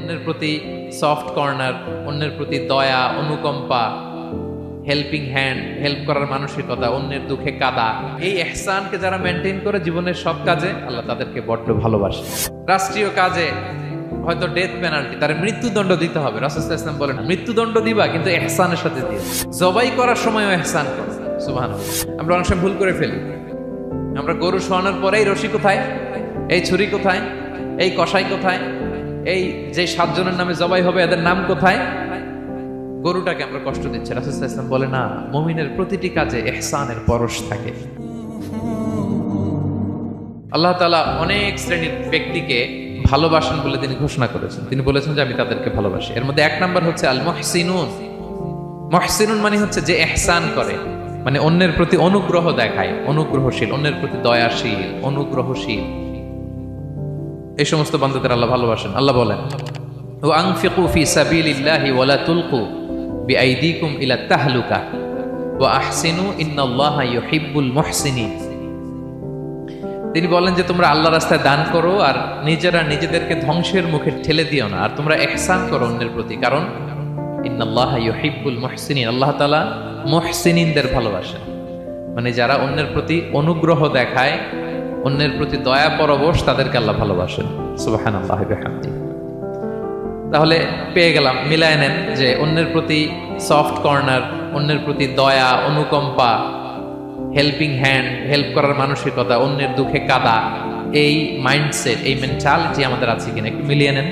অন্যের প্রতি soft corner, অন্যের প্রতি দয়া, অনুকম্পা, হেল্পিং হ্যান্ড, হেল্প করার মানসিকতা, অন্যের দুঃখে কাদা, এই ইহসানকে যারা মেনটেন করে জীবনের সব কাজে, আল্লাহ তাদেরকে বড্ড ভালোবাসে। রাষ্ট্রীয় কাজে হয়তো ডেথ পেনাল্টি, তার মৃত্যুদণ্ড দিতে হবে, রাসূল সাল্লাল্লাহু আলাইহি ওয়াসাল্লাম বলেন মৃত্যুদণ্ড দিবা কিন্তু ইহসানের সাথে দিও। জবাই করার সময়ও ইহসান করো। সুবহানাল্লাহ। আমরা অনেক সময় ভুল করে ফেলি। আমরা গরু শোয়ানোর পরে এই রশি কোথায়, এই ছুরি কোথায়, এই কষাই কোথায়, এই যে 7 জনের নামে জবাই হবে এদের নাম কোথায়, গরুটাকে আমরা কষ্ট দিচ্ছি। রাসূল সাল্লাল্লাহু আলাইহি ওয়াসাল্লাম বলে না, মুমিনের প্রতিটি কাজে ইহসানের পরশ থাকে। আল্লাহ তাআলা অনেক শ্রেণীর ব্যক্তিকে ভালোবাসেন বলে তিনি ঘোষণা করেছেন। তিনি বলেছেন যে আমি তাদেরকে ভালোবাসি। এর মধ্যে 1 নাম্বার হচ্ছে আল মুহসিনুন। মুহসিনুন মানে হচ্ছে যে ইহসান করে, মানে অন্যের প্রতি অনুগ্রহ দেখায়, অনুগ্রহশীল, অন্যের প্রতি দয়াশীল, অনুগ্রহশীল। এই সমস্ত বান্দাদের আল্লাহ ভালোবাসেন। আল্লাহ বলেন ওয়া আনফিকু ফি সাবিলিল্লাহি ওয়া লা তুলকু বিআইদিকুম ইলা তাহলুকা ওয়া আহসিনু ইন্নাল্লাহা ইউহিব্বুল মুহসিনিন। তিনি বলেন যে তোমরা আল্লাহর রাস্তায় দান করো আর নিজেরা নিজেদেরকে ধ্বংসের মুখে ঠেলে দিও না, আর তোমরা ইহসান করো অন্যের প্রতি, কারণ ইন্নাল্লাহা ইউহিব্বুল মুহসিনিন, আল্লাহ তাআলা মুহসিনিনদের ভালোবাসেন। মানে যারা অন্যের প্রতি অনুগ্রহ দেখায়, অন্যের প্রতি দয়া পরবশ, তাদেরকে আল্লাহ ভালোবাসেন। সুবহানাল্লাহি ওয়া বিহামদিহি। তাহলে পেয়ে গেলাম, মিলায় নেন যে অন্যের প্রতি সফট কর্নার, অন্যের প্রতি দয়া, অনুকম্পা, হেল্পিং হ্যান্ড, হেল্প করার মানসিকতা, অন্যের দুঃখে কাদা, এই মাইন্ডসেট, এই মেন্টালিটি আমাদের আছে কিনা একটু মিলিয়ে নেন।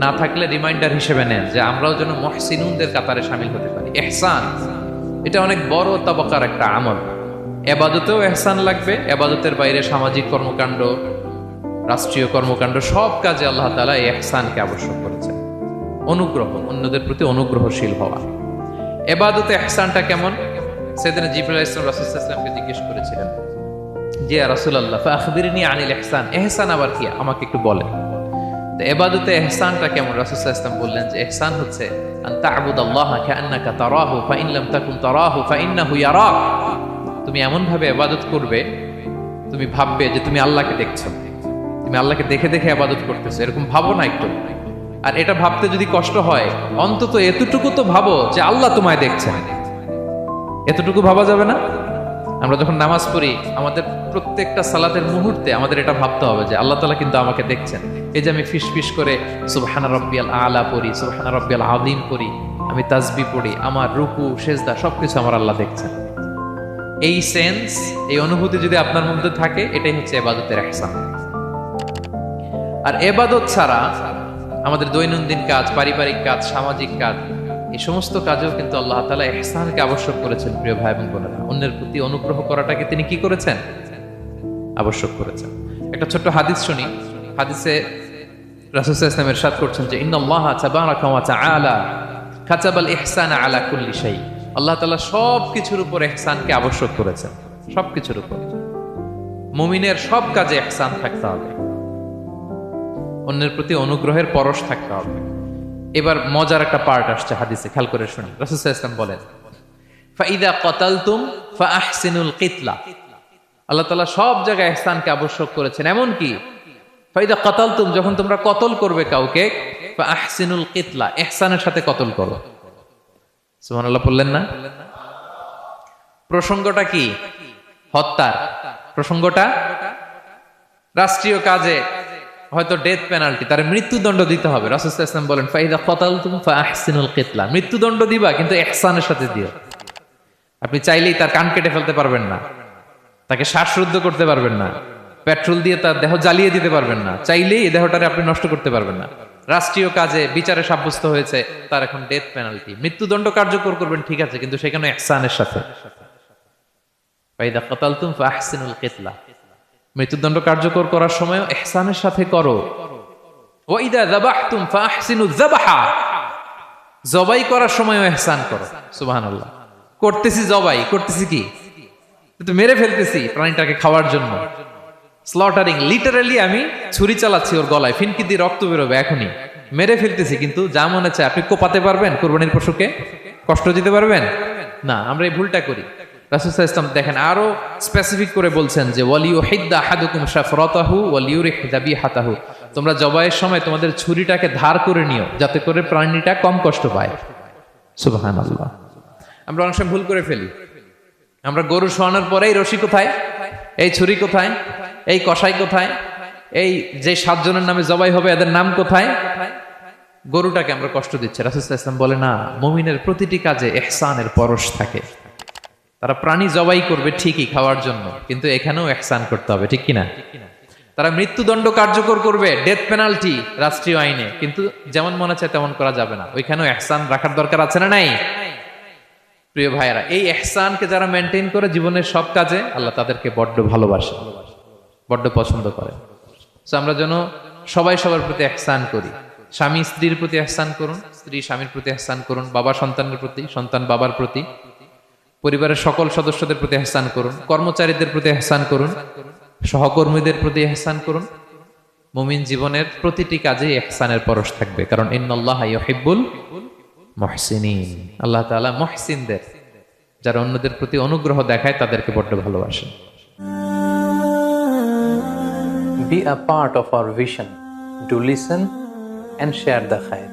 না থাকলে রিমাইন্ডার হিসেবে নেন যে আমরাও যেন মুহসিনুনদের কাতারে শামিল হতে পারি। ইহসান এটা অনেক বড় তবকার একটা আমল। ইবাদতেও ইহসান লাগবে, ইবাদতের বাইরে সামাজিক কর্মকাণ্ড, রাষ্ট্রীয় কর্মকাণ্ড, সব কাজে আল্লাহ তাআলা এই ইহসানকে আবশ্যক করেছেন। অনুগ্রহ, অন্যদের প্রতি অনুগ্রহশীল হওয়া। ইবাদতে ইহসানটা কেমন? সাইয়েদনা জিবরাইল আলাইহিস সালাম রাসূল সাল্লাল্লাহু আলাইহি ওয়াসাল্লামকে জিজ্ঞেস করেছিলেন যে ইয়া রাসূলুল্লাহ ফাখবিরনি আনিল ইহসান, ইহসান আবার কি, আমাকে একটু বলেন। তো ইবাদতে ইহসানটা কেমন? রাসূল সাল্লাল্লাহু আলাইহি ওয়াসাল্লাম বললেন যে ইহসান হচ্ছে আন তা'বুদাল্লাহা কাআন্নাকা তারাহু ফাইন লাম তাকুন তারাহু ফাইন্নাহু ইয়ারাক। তুমি এমন ভাবে ইবাদত করবে, তুমি ভাববে যে তুমি আল্লাহকে দেখছো, তুমি আল্লাহকে দেখে দেখে ইবাদত করতেছো, এরকম ভাবো না একটু। আর এটা ভাবতে যদি কষ্ট হয়, অন্তত এতটুকু তো ভাবো যে আল্লাহ তোমায় দেখছেন। এতটুকু ভাবা যাবে না? আমরা যখন নামাজ পড়ি, আমাদের প্রত্যেকটা সালাতের মুহূর্তে আমাদের এটা ভাবতে হবে যে আল্লাহ তাআলা কিন্তু আমাকে দেখছেন। এই যে আমি ফিসফিস করে সুবহানা রাব্বিয়াল আলা পড়ি, সুবহানা রাব্বিয়াল আযীম পড়ি, আমি তাসবিহ পড়ি, আমার রুকু সেজদা সবকিছু আমার আল্লাহ দেখছেন। এই সেন্স, এই অনুভূতি যদি আপনার মধ্যে থাকে, এটাই হচ্ছে ইবাদতের ইহসান। আর ইবাদত ছাড়া আমাদের দৈনন্দিন কাজ, পারিবারিক কাজ, সামাজিক কাজ, এই সমস্ত কাজেও কিন্তু আল্লাহ তাআলা ইহসানকে আবশ্যক করেছেন। প্রিয় ভাই এবং বোনেরা, অন্যের প্রতি অনুগ্রহ করাটাকে তিনি কি করেছেন? আবশ্যক করেছেন। একটা ছোট্ট হাদিস শুনি। হাদিসে রাসূল সাল্লাল্লাহু আলাইহি ওয়াসাল্লাম ইরশাদ করছেন যে ইন্নাল্লাহা তাবারাকা ওয়া তাআলা কাতাবাল ইহসানা আলা কুল্লি শাই। আল্লাহ তাআলা সব কিছুর উপর ইহসানকে আবশ্যক করেছেন, সব কিছুর উপর। মুমিনের সব কাজে ইহসান থাকতে হবে, অন্যের প্রতি অনুগ্রহের পরশ থাকতে হবে। এবার মজার একটা পার্ট আসছে হাদিসে, খেয়াল করে শুনি। রাসূল সাল্লাল্লাহু আলাইহি ওয়াসাল্লাম বলেন ফাইদা কাতালতুম ফাআহসিনুল কিতলা। আল্লাহ তাআলা সব জায়গায় ইহসানকে আবশ্যক করেছেন। এমন কি ফাইদা কাতালতুম, যখন তোমরা কতল করবে কাউকে, ফাআহসিনুল কিতলা, ইহসানের সাথে কতল করো। সুবহানাল্লাহ বললেন না? প্রসঙ্গটা কি? হত্যার প্রসঙ্গটা। রাষ্ট্রীয় কাজে হয়তো ডেথ পেনাল্টি, তার মৃত্যুদণ্ড দিতে হবে। রাসূল সাল্লাল্লাহু আলাইহি ওয়াসাল্লাম বলেন ফাইদা কাতালতুম ফাআহসিনুল কিতলা, মৃত্যুদণ্ড দিবা কিন্তু ইহসানের সাথে দিও। আপনি চাইলেই তার কান কেটে ফেলতে পারবেন না, তাকে শ্বাসরুদ্ধ করতে পারবেন না, পেট্রোল দিয়ে তার দেহ জ্বালিয়ে দিতে পারবেন না, চাইলেই এই দেহটারে আপনি নষ্ট করতে পারবেন না। রাষ্ট্রীয় কাজে বিচারে সাব্যস্ত হয়েছে তার এখন ডেথ পেনাল্টি, মৃত্যুদণ্ড কার্যকর করবেন, ঠিক আছে, কিন্তু সেখানে ইহসানের সাথে। ফাইদা কাতালতুম ফাআহসিনুল কিতলা, মৃত্যুদণ্ড কার্যকর করার সময় ইহসানের সাথে করো। ওয়া ইদা যাবাহতুম ফাআহসিনুয যাবাহা, জবাই করার সময় ইহসান করো। সুবহানাল্লাহ। করতেছি জবাই, করতেছি কি? কিন্তু মেরে ফেলতেছি প্রাণীটাকে খাওয়ার জন্য। স্লটারিং, লিটারালি আমি ছুরি চালাচ্ছি ওর গলায়, ফিনকি দিয়ে রক্ত বেরোবে এখনই, মেরে ফেলতেছি। কিন্তু যা মনে চায় আপনি কোপাতে পারবেন? কুরবানির পশুকে কষ্ট দিতে পারবেন না। আমরা এই ভুলটা করি। রাসূল সাল্লাল্লাহু আলাইহি ওয়াসাল্লাম দেখেন আরো স্পেসিফিক করে বলছেন যে ওয়ালিউহিদ্দা আহাদুকুম শাফরাতাহু ওয়ালিউরিহ যাবিহাতাহু, তোমরা জবাইয়ের সময় তোমাদের ছুরিটাকে ধার করে নিও, যাতে করে প্রাণীটা কম কষ্ট পায়। সুবহানাল্লাহ। আমরা অনেক সময় ভুল করে ফেলি। আমরা গরু শোয়ানোর পরে এই রশি কোথায়, এই ছুরি কোথায়, এই কষাই কোথায়, এই যে 7 জনের নামে জবাই হবে এদের নাম কোথায়, গরুটাকে আমরা কষ্ট দিচ্ছি। রাসূল সাল্লাল্লাহু আলাইহি ওয়াসাল্লাম বলে না, মুমিনের প্রতিটি কাজে ইহসানের পরশ থাকে। তারা প্রাণী জবাই করবে ঠিকই খাওয়ার জন্য, কিন্তু এখানেও ইহসান করতে হবে, ঠিক কিনা? তারা মৃত্যুদণ্ড কার্যকর করবে, ডেথ পেনাল্টি রাষ্ট্রীয় আইনে, কিন্তু যেমন মনে চায় তেমন করা যাবে না। ওইখানেও ইহসান রাখার দরকার আছে না নাই? প্রিয় ভাইয়েরা, এই ইহসানকে যারা মেনটেন করে জীবনের সব কাজে, আল্লাহ তাদেরকে বড্ড ভালোবাসে, বড্ড পছন্দ করে। সো আমরা যেন সবাই সবার প্রতি ইহসান করি। স্বামী স্ত্রীর প্রতি ইহসান করুন, স্ত্রী স্বামীর প্রতি ইহসান করুন, বাবা সন্তানের প্রতি, সন্তান বাবার প্রতি, পরিবারের সকল সদস্যদের প্রতি ইহসান করুন, কর্মচারীদের প্রতি ইহসান করুন, সহকর্মীদের প্রতি ইহসান করুন। মুমিন জীবনের প্রতিটি কাজে ইহসানের পরশ থাকবে, কারণ ইন্নাল্লাহা ইউহিব্বুল মুহসিনিন। আল্লাহ তাআলা মুহসিনদের, যারা অন্যদের প্রতি অনুগ্রহ দেখায়, তাদেরকে বড্ড ভালোবাসেন। Be a part of our vision to listen and share the khair.